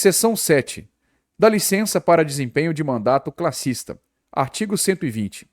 Seção 7. Da licença para desempenho de mandato classista. Artigo 120.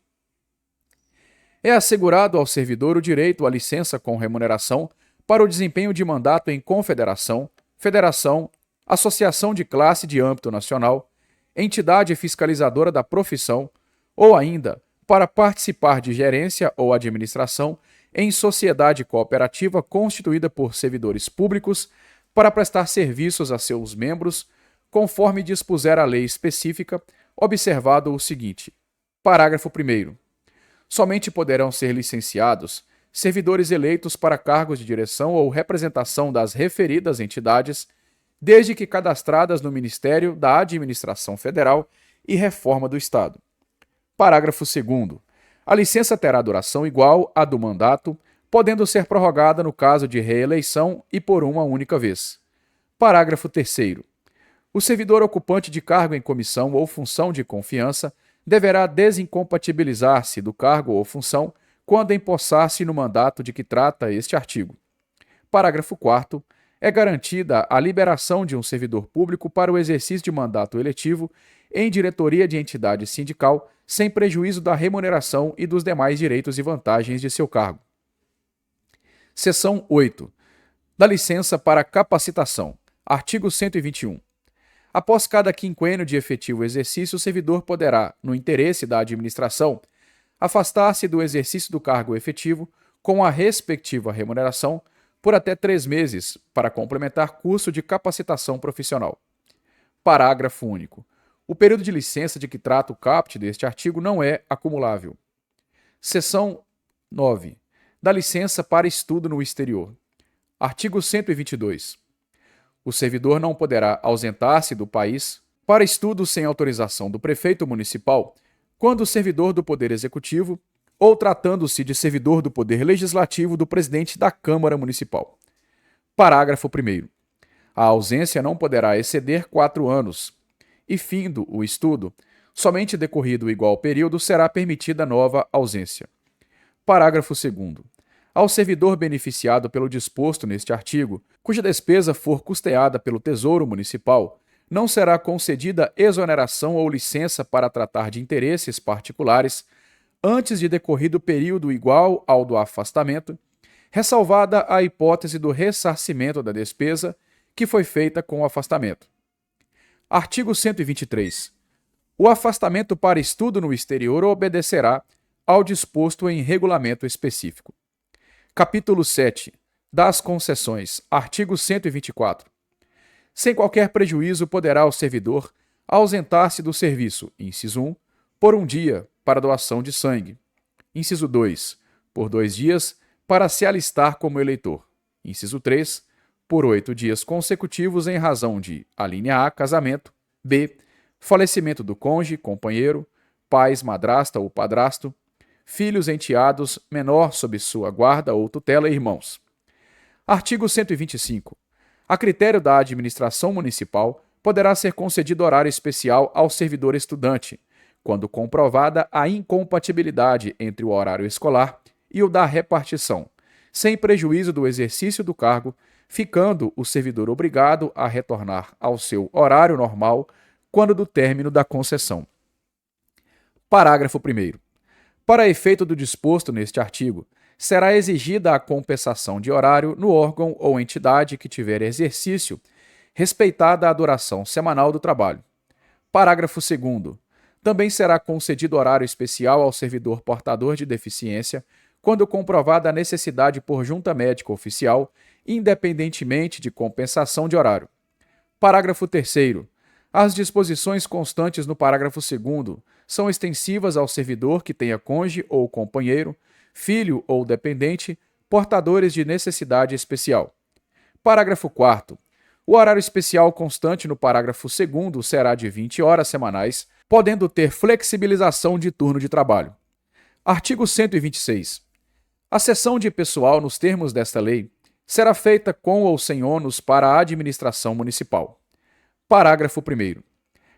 É assegurado ao servidor o direito à licença com remuneração para o desempenho de mandato em confederação, federação, associação de classe de âmbito nacional, entidade fiscalizadora da profissão ou ainda para participar de gerência ou administração em sociedade cooperativa constituída por servidores públicos para prestar serviços a seus membros, conforme dispuser a lei específica, observado o seguinte: parágrafo 1º. Somente poderão ser licenciados servidores eleitos para cargos de direção ou representação das referidas entidades, desde que cadastradas no Ministério da Administração Federal e Reforma do Estado. Parágrafo 2º. A licença terá duração igual à do mandato, podendo ser prorrogada no caso de reeleição e por uma única vez. Parágrafo 3º. O servidor ocupante de cargo em comissão ou função de confiança deverá desincompatibilizar-se do cargo ou função quando empossar-se no mandato de que trata este artigo. Parágrafo 4º. É garantida a liberação de um servidor público para o exercício de mandato eletivo em diretoria de entidade sindical, sem prejuízo da remuneração e dos demais direitos e vantagens de seu cargo. Seção 8. Da licença para capacitação. Artigo 121. Após cada quinquênio de efetivo exercício, o servidor poderá, no interesse da administração, afastar-se do exercício do cargo efetivo com a respectiva remuneração por até 3 meses para complementar curso de capacitação profissional. Parágrafo único. O período de licença de que trata o caput deste artigo não é acumulável. Seção 9. Da licença para estudo no exterior. Artigo 122. O servidor não poderá ausentar-se do país para estudo sem autorização do prefeito municipal quando o servidor do Poder Executivo ou tratando-se de servidor do Poder Legislativo do presidente da Câmara Municipal. Parágrafo 1º. A ausência não poderá exceder 4 anos e, findo o estudo, somente decorrido o igual período será permitida nova ausência. Parágrafo 2º. Ao servidor beneficiado pelo disposto neste artigo, cuja despesa for custeada pelo Tesouro Municipal, não será concedida exoneração ou licença para tratar de interesses particulares antes de decorrido período igual ao do afastamento, ressalvada a hipótese do ressarcimento da despesa que foi feita com o afastamento. Artigo 123. O afastamento para estudo no exterior obedecerá ao disposto em regulamento específico. Capítulo 7. Das concessões. Artigo 124. Sem qualquer prejuízo poderá o servidor ausentar-se do serviço, inciso 1, por 1 dia, para doação de sangue. Inciso 2, por 2 dias, para se alistar como eleitor. Inciso 3, por 8 dias consecutivos em razão de: alínea A, casamento; B, falecimento do cônjuge, companheiro, pais, madrasta ou padrasto, filhos, enteados, menor sob sua guarda ou tutela e irmãos. Artigo 125. A critério da administração municipal, poderá ser concedido horário especial ao servidor estudante, quando comprovada a incompatibilidade entre o horário escolar e o da repartição, sem prejuízo do exercício do cargo, ficando o servidor obrigado a retornar ao seu horário normal quando do término da concessão. Parágrafo 1º. Para efeito do disposto neste artigo, será exigida a compensação de horário no órgão ou entidade que tiver exercício, respeitada a duração semanal do trabalho. Parágrafo 2º. Também será concedido horário especial ao servidor portador de deficiência, quando comprovada a necessidade por junta médica oficial, independentemente de compensação de horário. Parágrafo 3º. As disposições constantes no parágrafo 2º são extensivas ao servidor que tenha cônjuge ou companheiro, filho ou dependente, portadores de necessidade especial. Parágrafo 4º. O horário especial constante no parágrafo 2º será de 20 horas semanais, podendo ter flexibilização de turno de trabalho. Artigo 126. A cessão de pessoal nos termos desta lei será feita com ou sem ônus para a administração municipal. Parágrafo 1º.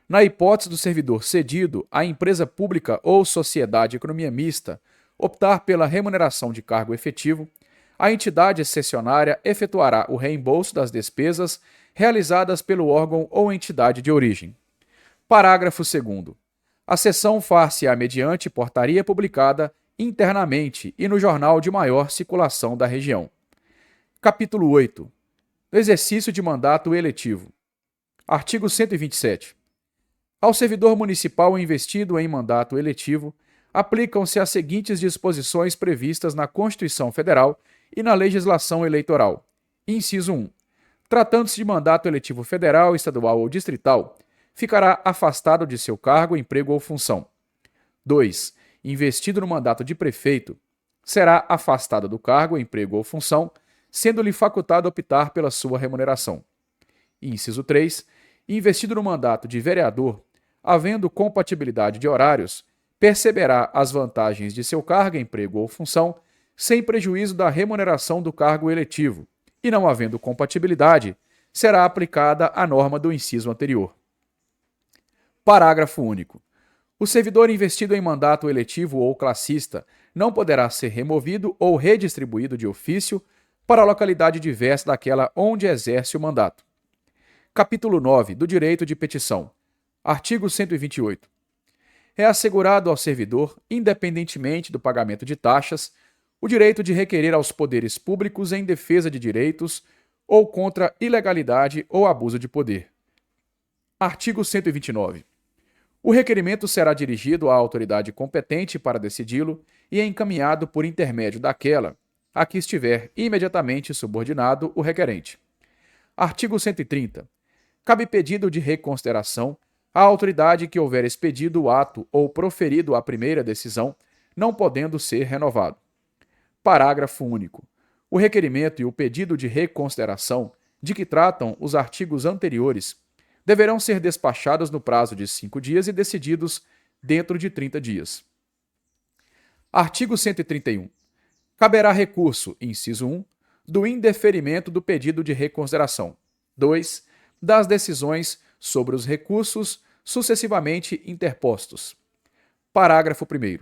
Na hipótese do servidor cedido à empresa pública ou sociedade de economia mista optar pela remuneração de cargo efetivo, a entidade cessionária efetuará o reembolso das despesas realizadas pelo órgão ou entidade de origem. Parágrafo 2º. A cessão far-se-á mediante portaria publicada internamente e no jornal de maior circulação da região. Capítulo 8. Exercício de mandato eletivo. Artigo 127. Ao servidor municipal investido em mandato eletivo, aplicam-se as seguintes disposições previstas na Constituição Federal e na legislação eleitoral. Inciso 1. Tratando-se de mandato eletivo federal, estadual ou distrital, ficará afastado de seu cargo, emprego ou função. 2. Investido no mandato de prefeito, será afastado do cargo, emprego ou função, sendo-lhe facultado optar pela sua remuneração. Inciso 3. Investido no mandato de vereador, havendo compatibilidade de horários, perceberá as vantagens de seu cargo, emprego ou função, sem prejuízo da remuneração do cargo eletivo, e não havendo compatibilidade, será aplicada a norma do inciso anterior. Parágrafo único. O servidor investido em mandato eletivo ou classista não poderá ser removido ou redistribuído de ofício para a localidade diversa daquela onde exerce o mandato. Capítulo 9 do Direito de Petição. Artigo 128. É assegurado ao servidor, independentemente do pagamento de taxas, o direito de requerer aos poderes públicos em defesa de direitos ou contra ilegalidade ou abuso de poder. Artigo 129. O requerimento será dirigido à autoridade competente para decidi-lo e encaminhado por intermédio daquela a que estiver imediatamente subordinado o requerente. Artigo 130. Cabe pedido de reconsideração à autoridade que houver expedido o ato ou proferido a primeira decisão, não podendo ser renovado. Parágrafo único. O requerimento e o pedido de reconsideração, de que tratam os artigos anteriores, deverão ser despachados no prazo de 5 dias e decididos dentro de 30 dias. Artigo 131. Caberá recurso, inciso 1, do indeferimento do pedido de reconsideração. 2. Das decisões sobre os recursos sucessivamente interpostos. Parágrafo 1º.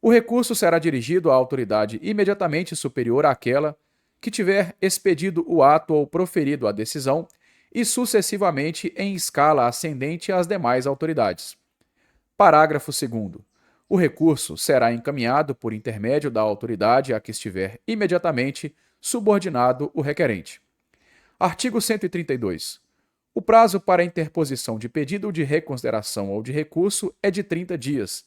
O recurso será dirigido à autoridade imediatamente superior àquela que tiver expedido o ato ou proferido a decisão e sucessivamente em escala ascendente às demais autoridades. Parágrafo 2º. O recurso será encaminhado por intermédio da autoridade a que estiver imediatamente subordinado o requerente. Artigo 132. O prazo para interposição de pedido de reconsideração ou de recurso é de 30 dias,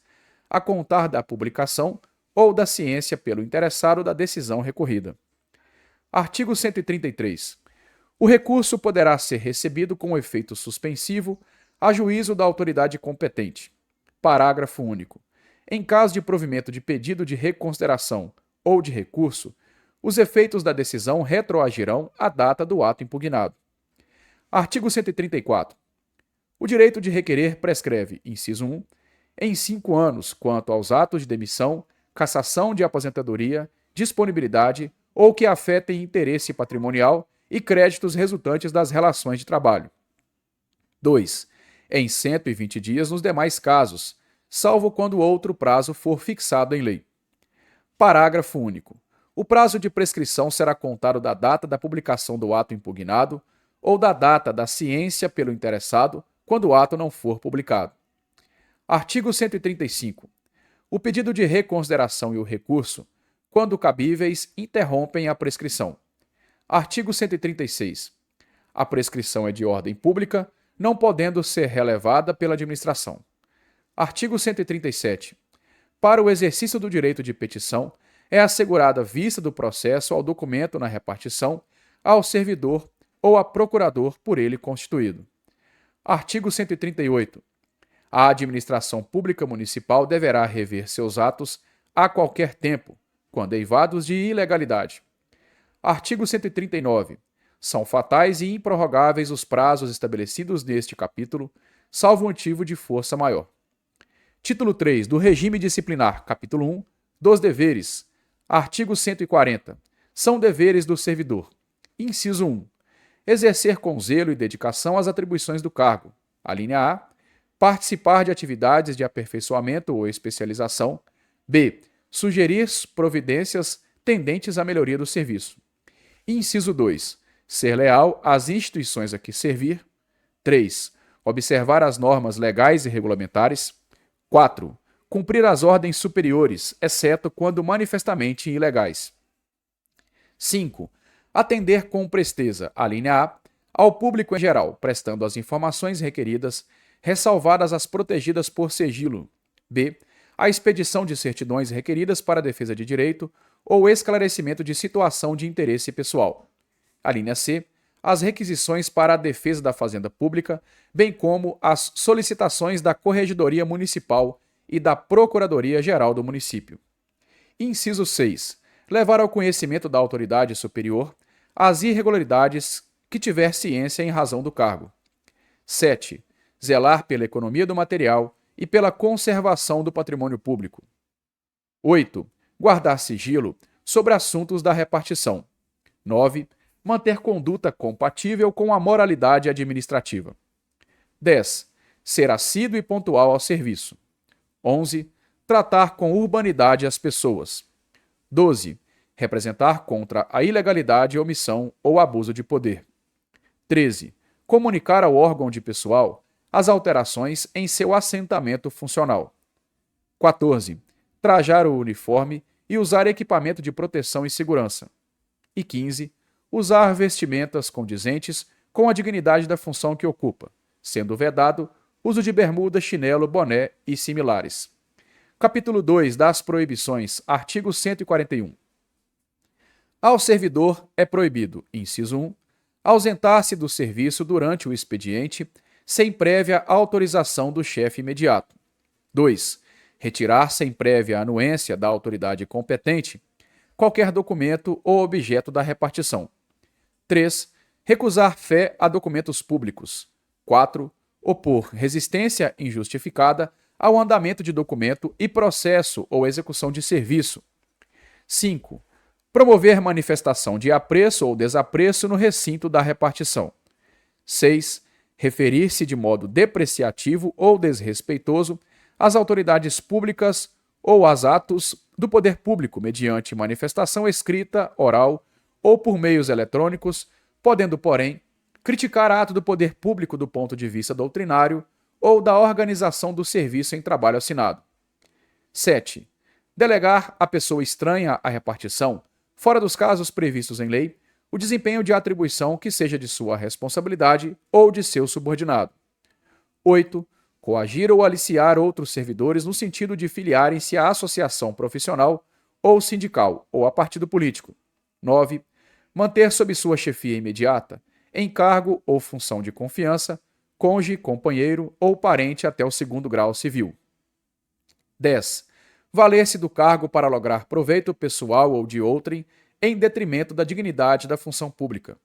a contar da publicação ou da ciência pelo interessado da decisão recorrida. Artigo 133. O recurso poderá ser recebido com efeito suspensivo a juízo da autoridade competente. Parágrafo único. Em caso de provimento de pedido de reconsideração ou de recurso, os efeitos da decisão retroagirão à data do ato impugnado. Artigo 134. O direito de requerer prescreve, inciso 1, em 5 anos, quanto aos atos de demissão, cassação de aposentadoria, disponibilidade ou que afetem interesse patrimonial e créditos resultantes das relações de trabalho. 2. Em 120 dias nos demais casos, salvo quando outro prazo for fixado em lei. Parágrafo único. O prazo de prescrição será contado da data da publicação do ato impugnado ou da data da ciência pelo interessado, quando o ato não for publicado. Artigo 135. O pedido de reconsideração e o recurso, quando cabíveis, interrompem a prescrição. Artigo 136. A prescrição é de ordem pública, não podendo ser relevada pela administração. Artigo 137. Para o exercício do direito de petição, é assegurada vista do processo ao documento na repartição, ao servidor ou a procurador por ele constituído. Artigo 138. A administração pública municipal deverá rever seus atos a qualquer tempo, quando eivados de ilegalidade. Artigo 139. São fatais e improrrogáveis os prazos estabelecidos neste capítulo, salvo motivo de força maior. Título 3 do Regime Disciplinar, capítulo 1, dos deveres. Artigo 140. São deveres do servidor. Inciso 1. Exercer com zelo e dedicação as atribuições do cargo. A linha A. Participar de atividades de aperfeiçoamento ou especialização. B. Sugerir providências tendentes à melhoria do serviço. Inciso 2. Ser leal às instituições a que servir. 3. Observar as normas legais e regulamentares. 4. Cumprir as ordens superiores, exceto quando manifestamente ilegais. 5. Atender com presteza, a linha A, ao público em geral, prestando as informações requeridas, ressalvadas as protegidas por sigilo. B. A expedição de certidões requeridas para a defesa de direito ou esclarecimento de situação de interesse pessoal. A linha C. As requisições para a defesa da fazenda pública, bem como as solicitações da Corregedoria Municipal e da Procuradoria-Geral do município. Inciso 6. Levar ao conhecimento da autoridade superior as irregularidades que tiver ciência em razão do cargo. 7. Zelar pela economia do material e pela conservação do patrimônio público. 8. Guardar sigilo sobre assuntos da repartição. 9. Manter conduta compatível com a moralidade administrativa. 10. Ser assíduo e pontual ao serviço. 11. Tratar com urbanidade as pessoas. 12. Representar contra a ilegalidade, omissão ou abuso de poder. 13. Comunicar ao órgão de pessoal as alterações em seu assentamento funcional. 14. Trajar o uniforme e usar equipamento de proteção e segurança. E 15. Usar vestimentas condizentes com a dignidade da função que ocupa, sendo vedado uso de bermuda, chinelo, boné e similares. Capítulo 2 das proibições, artigo 141. Ao servidor é proibido, inciso 1, ausentar-se do serviço durante o expediente sem prévia autorização do chefe imediato. 2. Retirar sem prévia anuência da autoridade competente qualquer documento ou objeto da repartição. 3. Recusar fé a documentos públicos. 4. Opor resistência injustificada ao andamento de documento e processo ou execução de serviço. 5. Promover manifestação de apreço ou desapreço no recinto da repartição. 6. Referir-se de modo depreciativo ou desrespeitoso às autoridades públicas ou aos atos do poder público mediante manifestação escrita, oral ou por meios eletrônicos, podendo, porém, criticar ato do poder público do ponto de vista doutrinário ou da organização do serviço em trabalho assinado. 7. Delegar à pessoa estranha à repartição, fora dos casos previstos em lei, o desempenho de atribuição que seja de sua responsabilidade ou de seu subordinado. 8. Coagir ou aliciar outros servidores no sentido de filiarem-se à associação profissional ou sindical ou a partido político. 9. Manter sob sua chefia imediata, em cargo ou função de confiança, cônjuge, companheiro ou parente até o 2º grau civil. 10. Valer-se do cargo para lograr proveito pessoal ou de outrem em detrimento da dignidade da função pública.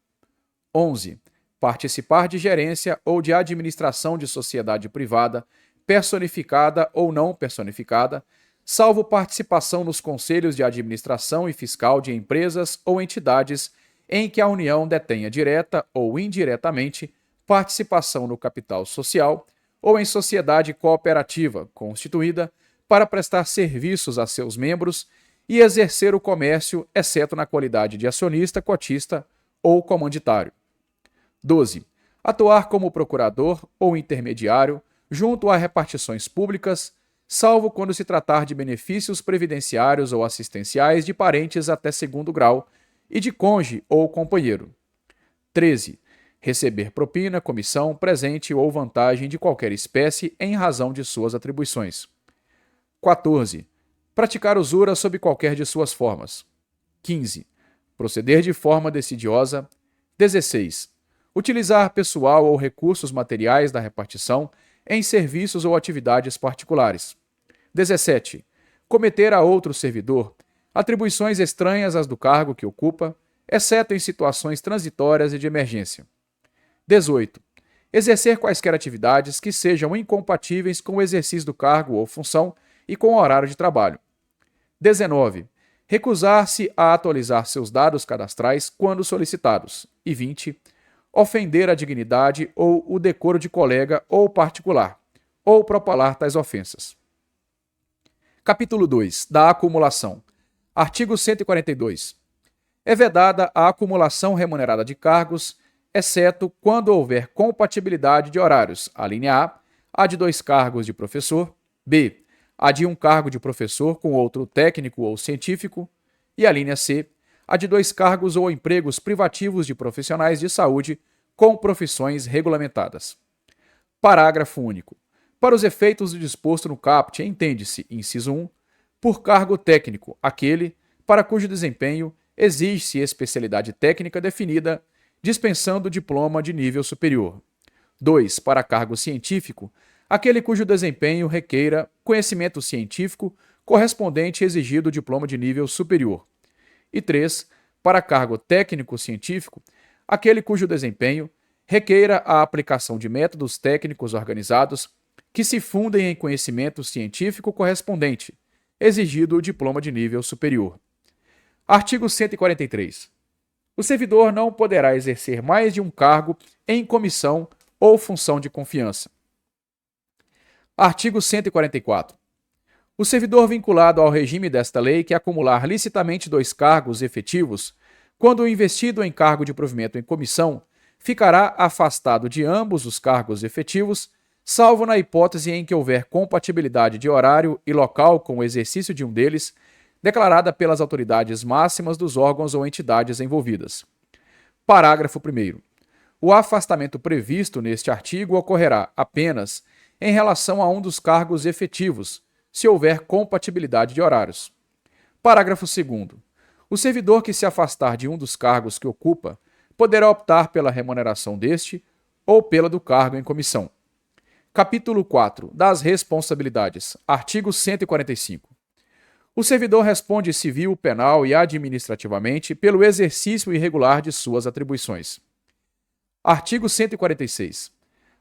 11. Participar de gerência ou de administração de sociedade privada, personificada ou não personificada, salvo participação nos conselhos de administração e fiscal de empresas ou entidades em que a União detenha direta ou indiretamente participação no capital social ou em sociedade cooperativa constituída para prestar serviços a seus membros e exercer o comércio, exceto na qualidade de acionista, cotista ou comanditário. 12. Atuar como procurador ou intermediário junto a repartições públicas, salvo quando se tratar de benefícios previdenciários ou assistenciais de parentes até 2º grau e de cônjuge ou companheiro. 13. Receber propina, comissão, presente ou vantagem de qualquer espécie em razão de suas atribuições. 14. Praticar usura sob qualquer de suas formas. 15. Proceder de forma decidiosa. 16. Utilizar pessoal ou recursos materiais da repartição em serviços ou atividades particulares. 17. Cometer a outro servidor atribuições estranhas às do cargo que ocupa, exceto em situações transitórias e de emergência. 18. Exercer quaisquer atividades que sejam incompatíveis com o exercício do cargo ou função e com o horário de trabalho. 19. Recusar-se a atualizar seus dados cadastrais quando solicitados. E 20. Ofender a dignidade ou o decoro de colega ou particular, ou propalar tais ofensas. Capítulo 2. Da acumulação. Artigo 142. É vedada a acumulação remunerada de cargos, exceto quando houver compatibilidade de horários. A linha A de 2 cargos de professor, B, a de 1 cargo de professor com outro técnico ou científico, e a linha C, a de 2 cargos ou empregos privativos de profissionais de saúde com profissões regulamentadas. Parágrafo único. Para os efeitos do disposto no caput, entende-se, inciso 1, por cargo técnico, aquele para cujo desempenho exige-se especialidade técnica definida, dispensando diploma de nível superior. 2. Para cargo científico, aquele cujo desempenho requeira conhecimento científico correspondente exigido diploma de nível superior. E 3. Para cargo técnico-científico, aquele cujo desempenho requeira a aplicação de métodos técnicos organizados que se fundem em conhecimento científico correspondente, exigido o diploma de nível superior. Artigo 143. O servidor não poderá exercer mais de um cargo em comissão ou função de confiança. Artigo 144. O servidor vinculado ao regime desta lei que acumular licitamente 2 cargos efetivos, quando investido em cargo de provimento em comissão, ficará afastado de ambos os cargos efetivos, salvo na hipótese em que houver compatibilidade de horário e local com o exercício de um deles, declarada pelas autoridades máximas dos órgãos ou entidades envolvidas. Parágrafo 1º. O afastamento previsto neste artigo ocorrerá apenas em relação a um dos cargos efetivos, se houver compatibilidade de horários. Parágrafo 2º. O servidor que se afastar de um dos cargos que ocupa poderá optar pela remuneração deste ou pela do cargo em comissão. Capítulo 4. Das responsabilidades. Artigo 145. O servidor responde civil, penal e administrativamente pelo exercício irregular de suas atribuições. Artigo 146.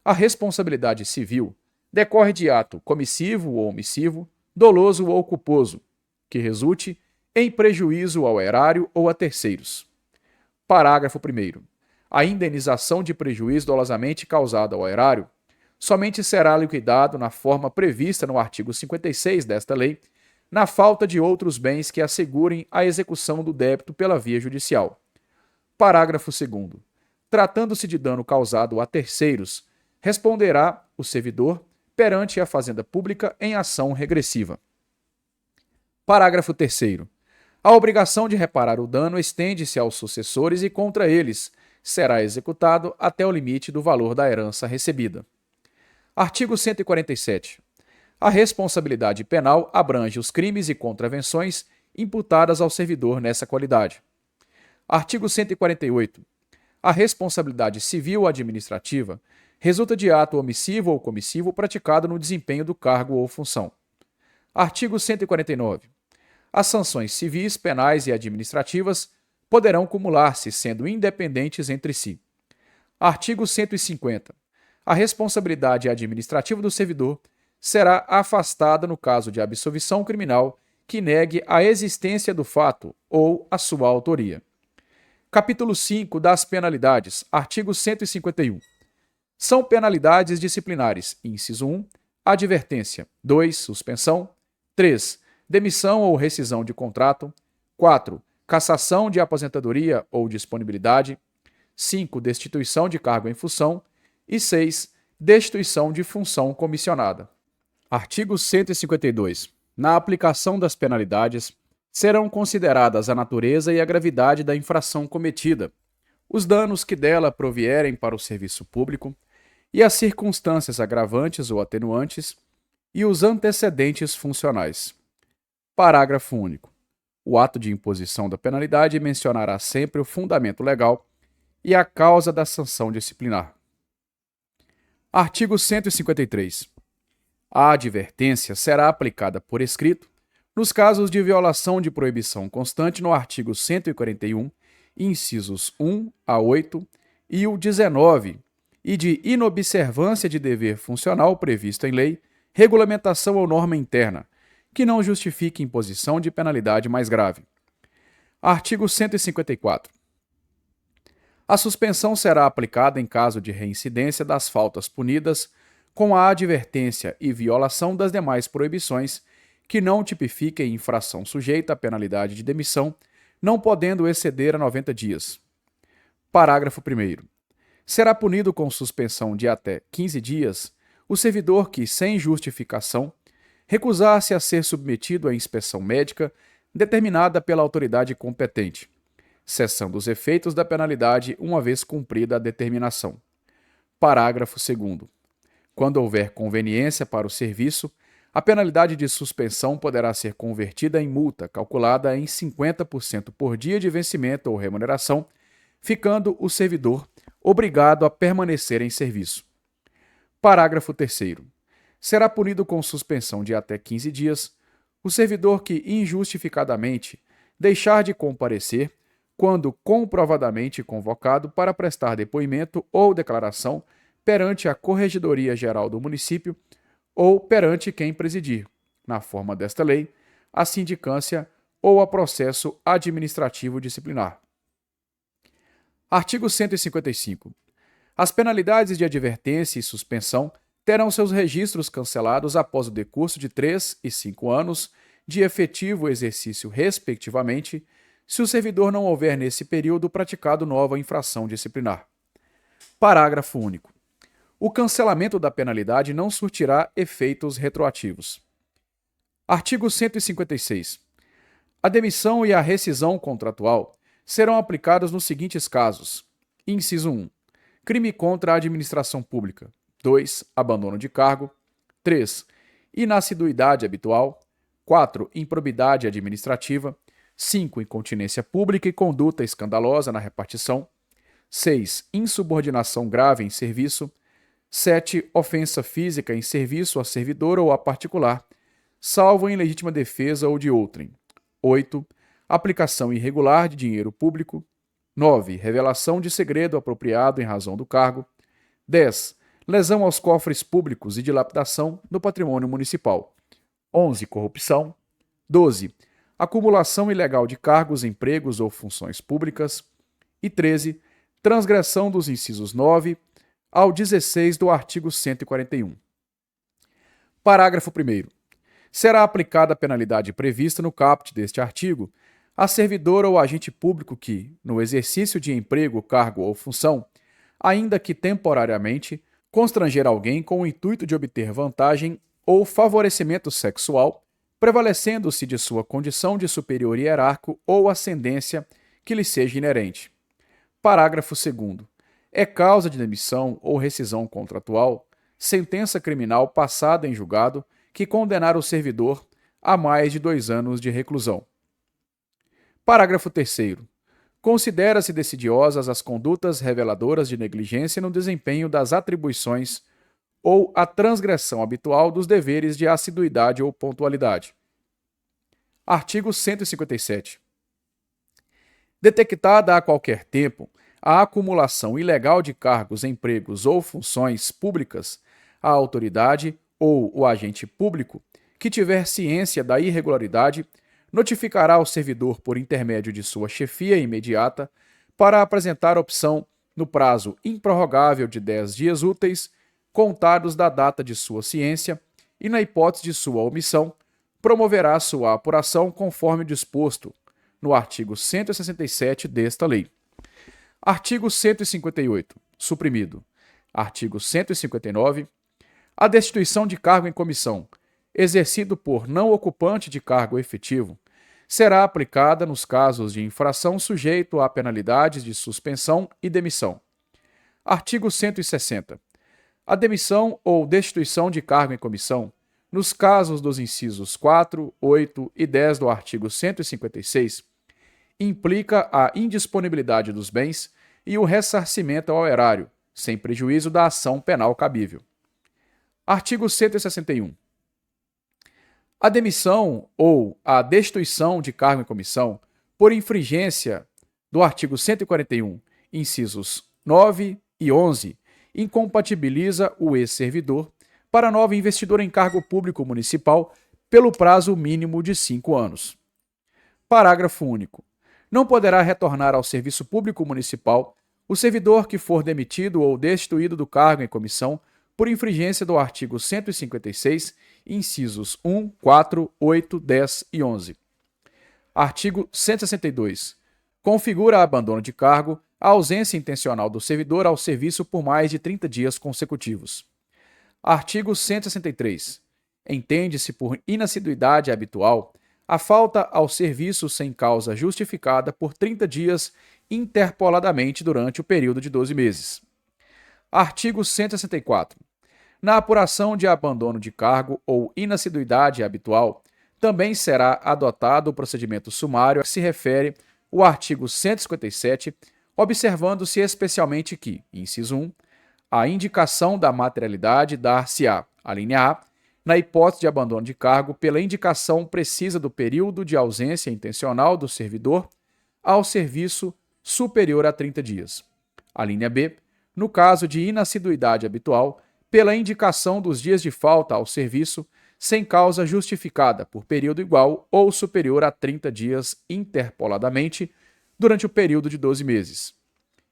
A responsabilidade civil decorre de ato comissivo ou omissivo, doloso ou culposo, que resulte em prejuízo ao erário ou a terceiros. Parágrafo 1º. A indenização de prejuízo dolosamente causado ao erário somente será liquidado na forma prevista no artigo 56 desta lei, na falta de outros bens que assegurem a execução do débito pela via judicial. Parágrafo 2º. Tratando-se de dano causado a terceiros, responderá o servidor perante a Fazenda Pública em ação regressiva. Parágrafo 3º. A obrigação de reparar o dano estende-se aos sucessores e contra eles será executado até o limite do valor da herança recebida. Artigo 147. A responsabilidade penal abrange os crimes e contravenções imputadas ao servidor nessa qualidade. Artigo 148. A responsabilidade civil administrativa resulta de ato omissivo ou comissivo praticado no desempenho do cargo ou função. Artigo 149. As sanções civis, penais e administrativas poderão cumular-se, sendo independentes entre si. Artigo 150. A responsabilidade administrativa do servidor será afastada no caso de absolvição criminal que negue a existência do fato ou a sua autoria. Capítulo 5 das penalidades. Artigo 151. São penalidades disciplinares: inciso 1, advertência; 2, suspensão; 3, demissão ou rescisão de contrato; 4, cassação de aposentadoria ou disponibilidade; 5, destituição de cargo em função; e 6, destituição de função comissionada. Artigo 152. Na aplicação das penalidades, serão consideradas a natureza e a gravidade da infração cometida, os danos que dela provierem para o serviço público, e as circunstâncias agravantes ou atenuantes, e os antecedentes funcionais. Parágrafo único. O ato de imposição da penalidade mencionará sempre o fundamento legal e a causa da sanção disciplinar. Artigo 153. A advertência será aplicada por escrito nos casos de violação de proibição constante no artigo 141, incisos 1 a 8 e o 19, e de inobservância de dever funcional previsto em lei, regulamentação ou norma interna, que não justifique imposição de penalidade mais grave. Artigo 154. A suspensão será aplicada em caso de reincidência das faltas punidas, com a advertência e violação das demais proibições que não tipifiquem infração sujeita à penalidade de demissão, não podendo exceder a 90 dias. Parágrafo 1º. Será punido com suspensão de até 15 dias o servidor que, sem justificação, recusar-se a ser submetido à inspeção médica determinada pela autoridade competente, cessando os efeitos da penalidade uma vez cumprida a determinação. Parágrafo 2º. Quando houver conveniência para o serviço, a penalidade de suspensão poderá ser convertida em multa, calculada em 50% por dia de vencimento ou remuneração, ficando o servidor obrigado a permanecer em serviço. Parágrafo 3º. Será punido com suspensão de até 15 dias o servidor que injustificadamente deixar de comparecer quando comprovadamente convocado para prestar depoimento ou declaração perante a Corregedoria Geral do município ou perante quem presidir, na forma desta lei, a sindicância ou a processo administrativo disciplinar. Artigo 155. As penalidades de advertência e suspensão terão seus registros cancelados após o decurso de 3 e 5 anos de efetivo exercício, respectivamente, se o servidor não houver nesse período praticado nova infração disciplinar. Parágrafo único. O cancelamento da penalidade não surtirá efeitos retroativos. Artigo 156. A demissão e a rescisão contratual serão aplicadas nos seguintes casos. Inciso 1. Crime contra a administração pública. 2. Abandono de cargo. 3. Inassiduidade habitual. 4. Improbidade administrativa. 5. Incontinência pública e conduta escandalosa na repartição. 6. Insubordinação grave em serviço. 7. Ofensa física em serviço a servidor ou a particular, salvo em legítima defesa ou de outrem. 8. Aplicação irregular de dinheiro público. 9. Revelação de segredo apropriado em razão do cargo. 10. Lesão aos cofres públicos e dilapidação do patrimônio municipal. 11. Corrupção. 12. Acumulação ilegal de cargos, empregos ou funções públicas. E 13. Transgressão dos incisos 9 ao 16 do artigo 141. Parágrafo 1º. Será aplicada a penalidade prevista no caput deste artigo a servidor ou agente público que, no exercício de emprego, cargo ou função, ainda que temporariamente, constranger alguém com o intuito de obter vantagem ou favorecimento sexual, prevalecendo-se de sua condição de superior hierárquico ou ascendência que lhe seja inerente. Parágrafo 2º. É causa de demissão ou rescisão contratual sentença criminal passada em julgado que condenar o servidor a mais de 2 anos de reclusão. Parágrafo 3º. Considera-se decidiosas as condutas reveladoras de negligência no desempenho das atribuições ou a transgressão habitual dos deveres de assiduidade ou pontualidade. Artigo 157. Detectada a qualquer tempo a acumulação ilegal de cargos, empregos ou funções públicas, a autoridade ou o agente público que tiver ciência da irregularidade notificará ao servidor por intermédio de sua chefia imediata para apresentar opção no prazo improrrogável de 10 dias úteis, contados da data de sua ciência, e, na hipótese de sua omissão, promoverá sua apuração conforme disposto no artigo 167 desta lei. Artigo 158. Suprimido. Artigo 159. A destituição de cargo em comissão, exercido por não ocupante de cargo efetivo, será aplicada nos casos de infração sujeito a penalidades de suspensão e demissão. Artigo 160. A demissão ou destituição de cargo em comissão, nos casos dos incisos 4, 8 e 10 do artigo 156, implica a indisponibilidade dos bens e o ressarcimento ao erário, sem prejuízo da ação penal cabível. Artigo 161. A demissão ou a destituição de cargo em comissão, por infringência do artigo 141, incisos 9 e 11, incompatibiliza o ex-servidor para nova investidura em cargo público municipal pelo prazo mínimo de 5 anos. Parágrafo único. Não poderá retornar ao serviço público municipal o servidor que for demitido ou destituído do cargo em comissão por infringência do artigo 156, incisos 1, 4, 8, 10 e 11. Artigo 162. Configura abandono de cargo a ausência intencional do servidor ao serviço por mais de 30 dias consecutivos. Artigo 163. Entende-se por inassiduidade habitual a falta ao serviço sem causa justificada por 30 dias interpoladamente durante o período de 12 meses. Artigo 164. Na apuração de abandono de cargo ou inassiduidade habitual, também será adotado o procedimento sumário a que se refere o artigo 157, observando-se especialmente que, inciso 1, a indicação da materialidade dar-se-á, alínea A, na hipótese de abandono de cargo, pela indicação precisa do período de ausência intencional do servidor ao serviço superior a 30 dias. Alínea B, no caso de inassiduidade habitual, pela indicação dos dias de falta ao serviço sem causa justificada por período igual ou superior a 30 dias interpoladamente durante o período de 12 meses.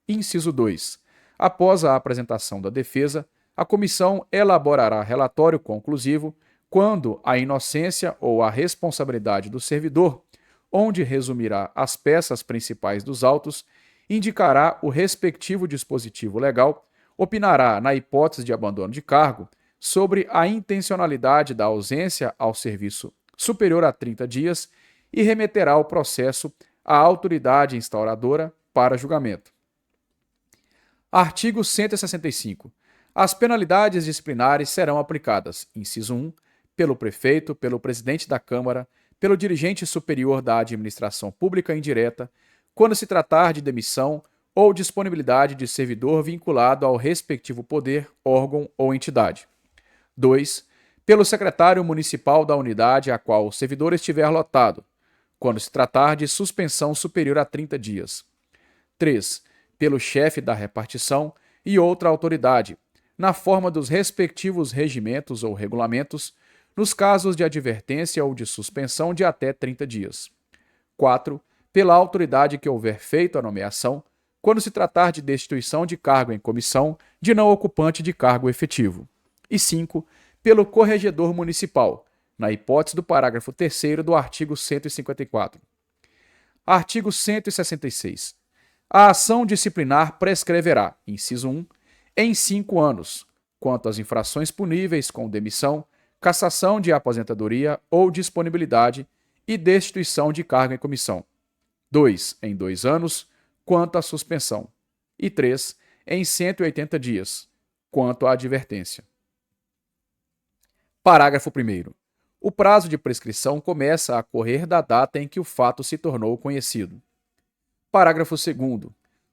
Inciso 2. Após a apresentação da defesa, a comissão elaborará relatório conclusivo quando a inocência ou a responsabilidade do servidor, onde resumirá as peças principais dos autos, indicará o respectivo dispositivo legal, opinará na hipótese de abandono de cargo sobre a intencionalidade da ausência ao serviço superior a 30 dias e remeterá o processo à autoridade instauradora para julgamento. Artigo 165. As penalidades disciplinares serão aplicadas, inciso 1, pelo prefeito, pelo presidente da Câmara, pelo dirigente superior da administração pública indireta, quando se tratar de demissão ou disponibilidade de servidor vinculado ao respectivo poder, órgão ou entidade. 2. Pelo secretário municipal da unidade a qual o servidor estiver lotado, quando se tratar de suspensão superior a 30 dias. 3. Pelo chefe da repartição e outra autoridade, na forma dos respectivos regimentos ou regulamentos, nos casos de advertência ou de suspensão de até 30 dias. 4. Pela autoridade que houver feito a nomeação, quando se tratar de destituição de cargo em comissão de não ocupante de cargo efetivo. E 5. Pelo corregedor municipal, na hipótese do parágrafo 3º do artigo 154. Artigo 166. A ação disciplinar prescreverá, inciso 1, em 5 anos, quanto às infrações puníveis com demissão, cassação de aposentadoria ou disponibilidade e destituição de cargo em comissão. 2, em 2 anos, quanto à suspensão. E 3, em 180 dias, quanto à advertência. Parágrafo 1º. O prazo de prescrição começa a correr da data em que o fato se tornou conhecido. Parágrafo 2º.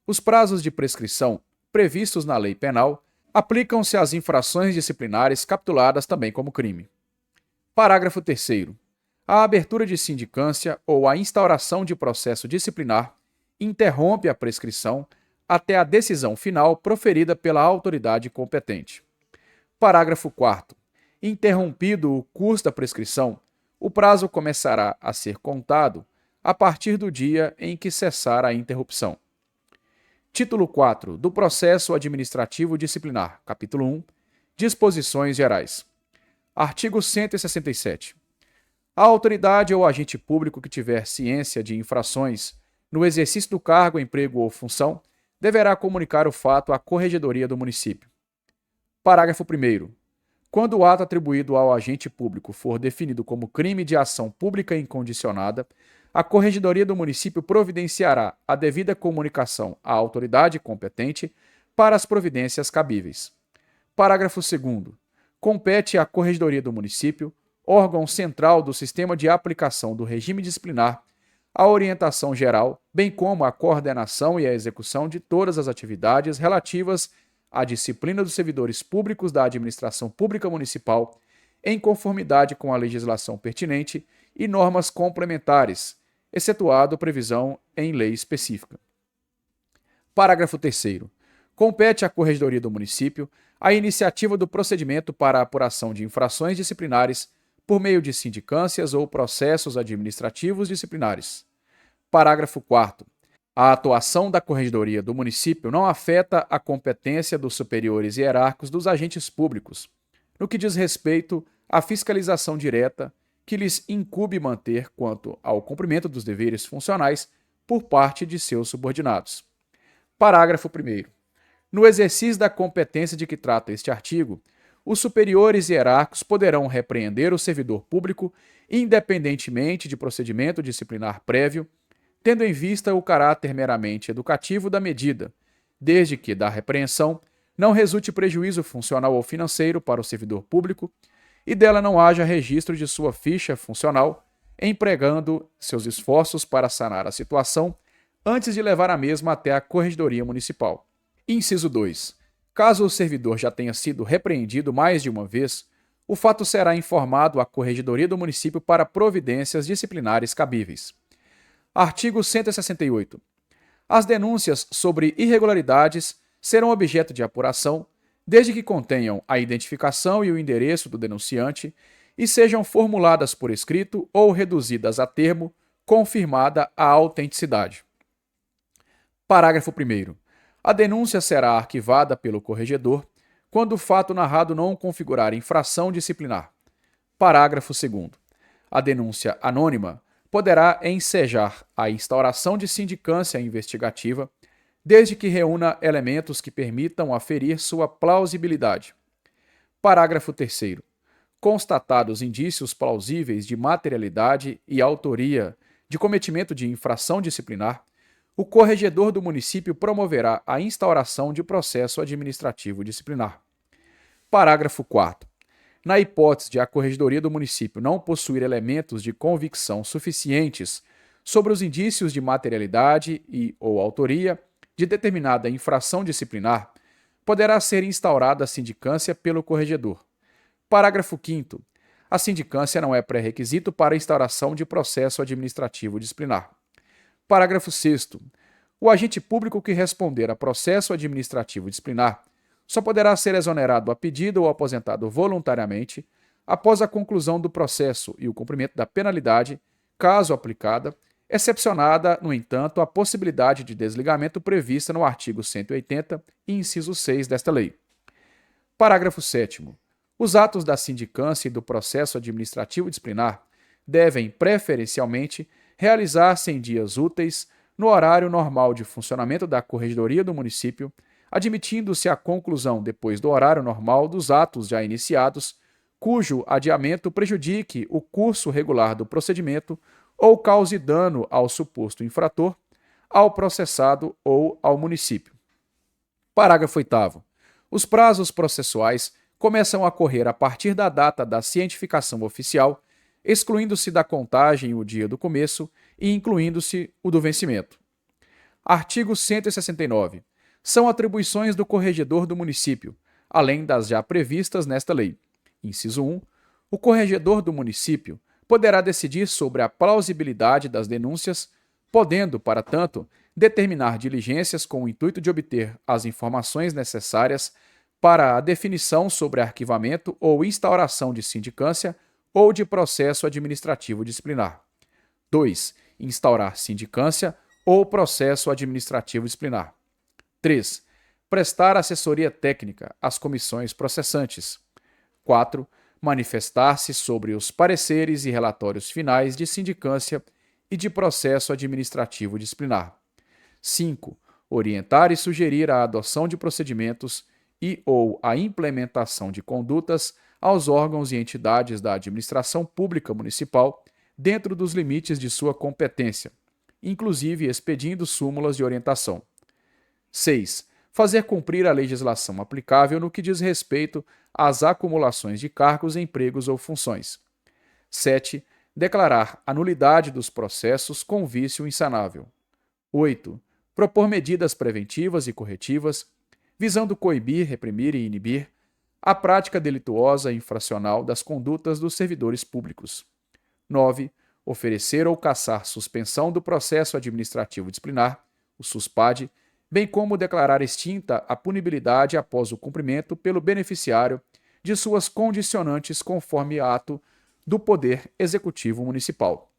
Os prazos de prescrição previstos na lei penal aplicam-se às infrações disciplinares capituladas também como crime. Parágrafo 3º. A abertura de sindicância ou a instauração de processo disciplinar interrompe a prescrição até a decisão final proferida pela autoridade competente. Parágrafo 4º. Interrompido o curso da prescrição, o prazo começará a ser contado a partir do dia em que cessar a interrupção. Título 4 do Processo Administrativo Disciplinar, capítulo 1, Disposições Gerais. Artigo 167. A autoridade ou agente público que tiver ciência de infrações no exercício do cargo, emprego ou função deverá comunicar o fato à Corregedoria do município. Parágrafo 1º. Quando o ato atribuído ao agente público for definido como crime de ação pública incondicionada, a Corregedoria do município providenciará a devida comunicação à autoridade competente para as providências cabíveis. Parágrafo 2º. Compete à Corregedoria do município, órgão central do sistema de aplicação do regime disciplinar, a orientação geral, bem como a coordenação e a execução de todas as atividades relativas à disciplina dos servidores públicos da administração pública municipal, em conformidade com a legislação pertinente e normas complementares, excetuado previsão em lei específica. Parágrafo 3º. Compete à Corregedoria do município a iniciativa do procedimento para a apuração de infrações disciplinares por meio de sindicâncias ou processos administrativos disciplinares. Parágrafo 4º. A atuação da Corregedoria do município não afeta a competência dos superiores hierárquicos dos agentes públicos, no que diz respeito à fiscalização direta que lhes incube manter quanto ao cumprimento dos deveres funcionais por parte de seus subordinados. Parágrafo 1º. No exercício da competência de que trata este artigo, os superiores hierárquicos poderão repreender o servidor público independentemente de procedimento disciplinar prévio, tendo em vista o caráter meramente educativo da medida, desde que da repreensão não resulte prejuízo funcional ou financeiro para o servidor público e dela não haja registro de sua ficha funcional, empregando seus esforços para sanar a situação antes de levar a mesma até a Corregedoria Municipal. Inciso 2. Caso o servidor já tenha sido repreendido mais de uma vez, o fato será informado à Corregedoria do município para providências disciplinares cabíveis. Artigo 168. As denúncias sobre irregularidades serão objeto de apuração, desde que contenham a identificação e o endereço do denunciante e sejam formuladas por escrito ou reduzidas a termo, confirmada a autenticidade. Parágrafo 1º. A denúncia será arquivada pelo corregedor quando o fato narrado não configurar infração disciplinar. Parágrafo 2º. A denúncia anônima poderá ensejar a instauração de sindicância investigativa, desde que reúna elementos que permitam aferir sua plausibilidade. Parágrafo 3º. Constatados indícios plausíveis de materialidade e autoria de cometimento de infração disciplinar, o corregedor do município promoverá a instauração de processo administrativo disciplinar. Parágrafo 4º. Na hipótese de a Corregedoria do município não possuir elementos de convicção suficientes sobre os indícios de materialidade ou autoria de determinada infração disciplinar, poderá ser instaurada a sindicância pelo corregedor. Parágrafo 5º. A sindicância não é pré-requisito para a instauração de processo administrativo disciplinar. Parágrafo 6º. O agente público que responder a processo administrativo disciplinar só poderá ser exonerado a pedido ou aposentado voluntariamente após a conclusão do processo e o cumprimento da penalidade, caso aplicada, excepcionada, no entanto, a possibilidade de desligamento prevista no artigo 180, inciso 6 desta lei. Parágrafo 7º. Os atos da sindicância e do processo administrativo disciplinar devem, preferencialmente, realizar-se em dias úteis, no horário normal de funcionamento da Corregedoria do município, admitindo-se a conclusão depois do horário normal dos atos já iniciados, cujo adiamento prejudique o curso regular do procedimento ou cause dano ao suposto infrator, ao processado ou ao município. Parágrafo 8º. Os prazos processuais começam a correr a partir da data da cientificação oficial, excluindo-se da contagem o dia do começo e incluindo-se o do vencimento. Artigo 169. São atribuições do corregedor do município, além das já previstas nesta lei. Inciso 1. O corregedor do município poderá decidir sobre a plausibilidade das denúncias, podendo, para tanto, determinar diligências com o intuito de obter as informações necessárias para a definição sobre arquivamento ou instauração de sindicância ou de processo administrativo disciplinar. 2. Instaurar sindicância ou processo administrativo disciplinar. 3. Prestar assessoria técnica às comissões processantes. 4. Manifestar-se sobre os pareceres e relatórios finais de sindicância e de processo administrativo disciplinar. 5. Orientar e sugerir a adoção de procedimentos e/ou a implementação de condutas aos órgãos e entidades da administração pública municipal dentro dos limites de sua competência, inclusive expedindo súmulas de orientação. 6. Fazer cumprir a legislação aplicável no que diz respeito às acumulações de cargos, empregos ou funções. 7. Declarar a nulidade dos processos com vício insanável. 8. Propor medidas preventivas e corretivas, visando coibir, reprimir e inibir a prática delituosa e infracional das condutas dos servidores públicos. 9. Oferecer ou cassar suspensão do processo administrativo disciplinar, o SUSPAD, bem como declarar extinta a punibilidade após o cumprimento pelo beneficiário de suas condicionantes conforme ato do Poder Executivo Municipal.